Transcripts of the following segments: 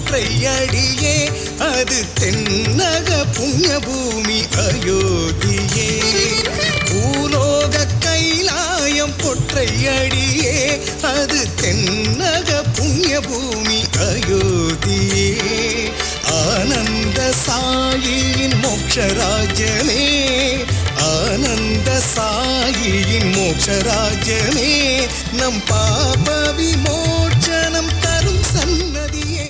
பொற்றையடியே அது தென்னக புண்ணிய பூமி அயோத்தியே. பூலோக கைலாயம் பொற்றையடியே அது தென்னக புண்ணிய பூமி அயோத்தியே. ஆனந்த சாயியின் மோட்சராஜ்யமே, ஆனந்த சாயியின் மோட்சராஜ்யமே, நம் பாப விமோச்சனம் தரும் சன்னதியே.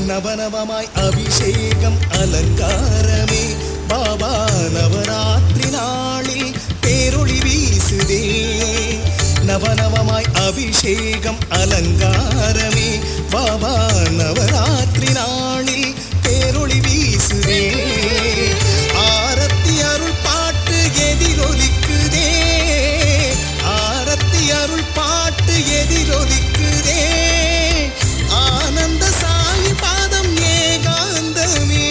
நவநவமாய் அபிஷேகம் அலங்காரமே, பாபா நவராத்திரி நாளில் பேரொளி வீசுதே. நவநவமாய் அபிஷேகம் அலங்காரமே, பாபா நவராத்திரி நாளில் பேரொளி வீசுதே. ஆரத்தி அருள் பாட்டு எதிரொலிக்குதே, ஆரத்தி அருள் பாட்டு எதிரொலிக்குதே. ஆனந்த சாயி பாதம் ஏகாந்தமே.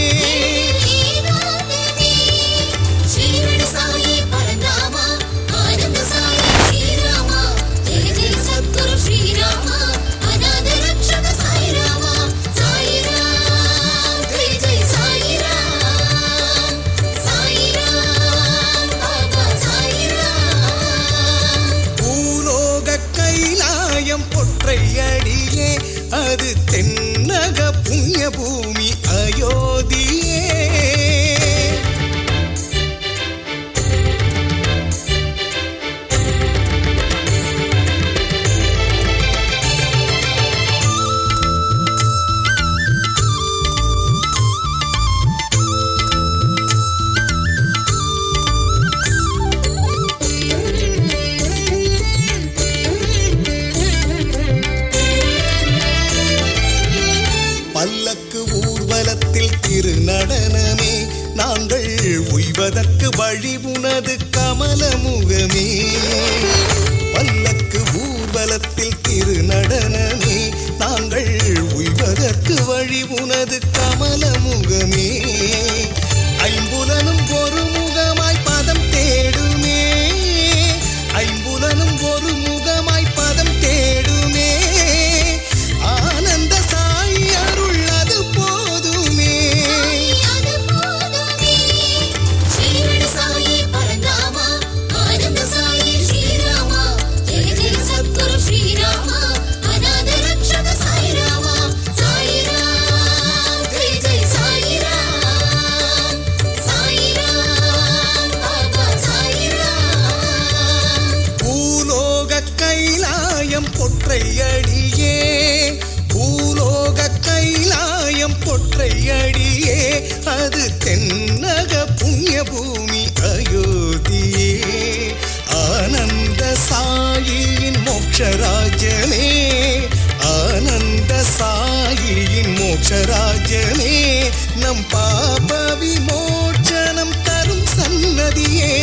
பூலோக கைலாயம் பொற்றையடியே அது தென்னக புண்ணிய பூமி அயோத்தியே. பல்லக்கு ஊர்வலத்தில் திருநடனமே, நாங்கள் உய்வதற்கு வழி உனது கமலமுகமே. பல்லக்கு ஊர்வலத்தில் திருநடனமே, நாங்கள் உய்வதற்கு வழி உனது கமலமுகமே. ஐம்புலனும் ஒரு முகமாய் பதம் தேடுமே, ஐம்புலனும் ஒரு முகமாய் பதம் தேடுமே. ஆனந்த சாயி அருள் அது போதுமே. பூலோக கைலாயம் பொற்றையடியே, பூலோக கைலாயம் பொற்றையடியே அது தென்னக புண்ணிய பூமி அயோத்தியே. ஆனந்த சாயியின் மோட்சராஜ்யமே, ஆனந்த சாயியின் மோட்சராஜ்யமே, நம் பாப விமோச்சனம் தரும் சன்னதியே.